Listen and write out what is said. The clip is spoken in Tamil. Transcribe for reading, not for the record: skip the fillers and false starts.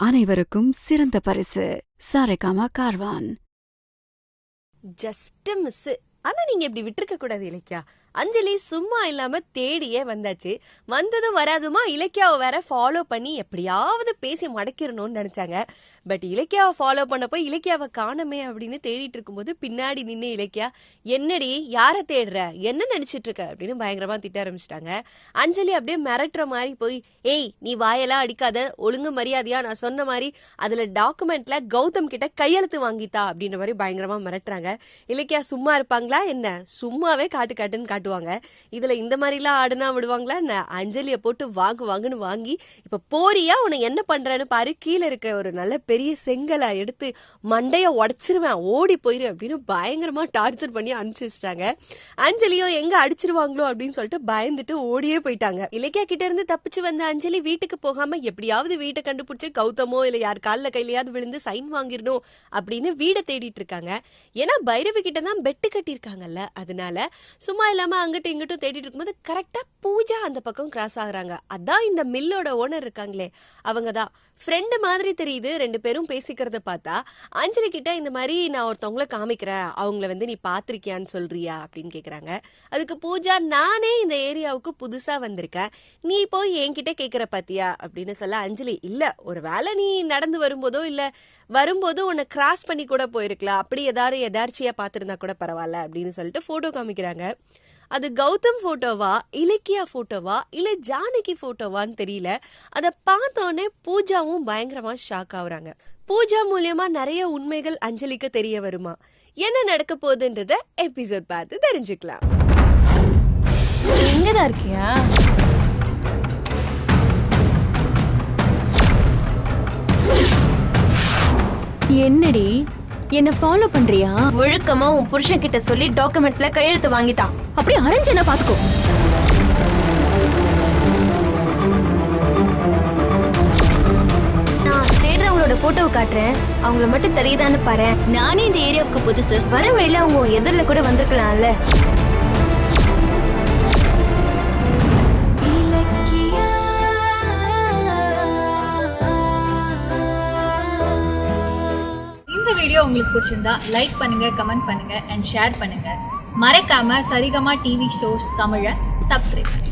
அனைவருக்கும் சிறந்த பரிசு சாரேகாமா கார்வான். Just miss. ஆனா நீங்க இப்படி விட்டுருக்க கூடாது இலக்கியா. அஞ்சலி சும்மா இல்லாம தேடியே வந்தாச்சு. வந்ததும் வராதுமா இலக்கியாவை வேற ஃபாலோ பண்ணி எப்படியாவது பேசி மடக்கிடணும்னு நினைச்சாங்க. பட் இலக்கியாவை ஃபாலோ பண்ண போய் இலக்கியாவை காணமே அப்படின்னு தேடிட்டு இருக்கும்போது பின்னாடி நின்று இலக்கியா, என்னடி யாரை தேடுற, என்ன நினைச்சிட்டு இருக்க அப்படின்னு பயங்கரமா திட்ட ஆரம்பிச்சிட்டாங்க. அஞ்சலி அப்படியே மிரட்டுற மாதிரி போய், ஏய் நீ வாயெல்லாம் அடிக்காத, ஒழுங்கு மரியாதையா நான் சொன்ன மாதிரி அதுல டாக்குமெண்ட்ல கௌதம் கிட்ட கையெழுத்து வாங்கித்தா அப்படின்ற மாதிரி பயங்கரமா மிரட்டுறாங்க. இலக்கியா சும்மா இருப்பாங்களா என்ன, சும்மாவே காட்டுன்னு காட்டுவாங்க. இதுல இந்த மாதிரிலாம் ஆடுனா விடுவாங்களா என்ன? அஞ்சலியை போட்டு வாங்குன்னு வாங்கி, இப்ப போறியா உன்னை என்ன பண்றேன்னு பாரு, கீழே இருக்க ஒரு நல்ல பெரிய செங்கலை எடுத்து மண்டைய உடச்சிருவேன், ஓடி போயிரு அப்படின்னு பயங்கரமா டார்ச்சர் பண்ணி அனுப்பிச்சிட்டாங்க. அஞ்சலியும் எங்க அடிச்சிருவாங்களோ அப்படின்னு சொல்லிட்டு பயந்துட்டு ஓடியே போயிட்டாங்க. இலக்கியா கிட்ட இருந்து தப்பிச்சு வந்த அஞ்சலி வீட்டுக்கு போகாம எப்படியாவது வீட்டை கண்டுபிடிச்சு கௌதமோ இல்ல யார் காலில் கையிலையாவது விழுந்து சைன் வாங்கிடணும் அப்படின்னு வீடை தேடிட்டு இருக்காங்க. ஏன்னா பைரவி கிட்ட தான் பெட்டு கட்டியிருக்காங்கல்ல, அதனால சும்மா இல்லாம அங்கிட்டும் இங்கிட்டும் தேடிட்டு இருக்கும்போது கரெக்டா பூஜா அந்த பக்கம் கிராஸ் ஆகுறாங்க. அதான் இந்த மில்லோட ஓனர் இருக்காங்களே, அவங்கதான். ஃப்ரெண்டு மாதிரி தெரியுது. ரெண்டு பேரும் பேசிக்கிறத பார்த்தா அஞ்சலி கிட்ட இந்த மாதிரி நான் ஒருத்தவங்களை காமிக்கிறேன், அவங்கள வந்து நீ பாத்திருக்கியான்னு சொல்றியா அப்படின்னு கேக்குறாங்க. அதுக்கு பூஜா, நானே இந்த ஏரியாவுக்கு புதுசா வந்திருக்கேன், நீ போய் என்கிட்ட கேக்குற பாத்தியா அப்படின்னு சொல்ல அஞ்சலி, இல்ல ஒரு வேளை நீ நடந்து வரும்போதோ இல்ல வரும்போது உன்னை கிராஸ் பண்ணி கூட போயிருக்கலாம், அப்படி ஏதாவது எதார்ச்சியா பாத்திருந்தா கூட பரவாயில்ல அப்படின்னு சொல்லிட்டு போட்டோ காமிக்கிறாங்க. அது கௌதம் போட்டோவா இலக்கியா போட்டோவா இல்ல ஜானகி போட்டோவான்னு தெரியல. அதை பார்த்தோன்னே பூஜாவும் பயங்கரமா ஷாக் ஆகுறாங்க. பூஜா மூலியமா நிறைய உண்மைகள் அஞ்சலிக்கு தெரிய வருமா, என்ன நடக்க போகுதுன்றத எபிசோட் பார்த்து தெரிஞ்சுக்கலாம். எங்கதான் இருக்கியா? என்னடி என்ன ஃபாலோ பண்றியா? ஒழுக்கமா உன் புருஷன் கிட்ட சொல்லி டாக்குமெண்ட்ல கையெழுத்து வாங்கிட்டா. அப்படி அரேஞ்ச் பாத்துக்கோ. நான் தேடுறவங்களோட போட்டோவை காட்டுறேன், அவங்கள மட்டும் தெரியுதான்னு பாரு. நானே இந்த ஏரியாவுக்கு புதுசு, வர வழியில அவங்க எதிரில கூட வந்திருக்கலாம்ல. இந்த வீடியோ உங்களுக்கு பிடிச்சிருந்தா லைக் பண்ணுங்க, கமெண்ட் பண்ணுங்க அண்ட் ஷேர் பண்ணுங்க. மறக்காம சரிகமா டிவி ஷோஸ் தமிழை சப்ஸ்கிரைப் பண்ணுங்க.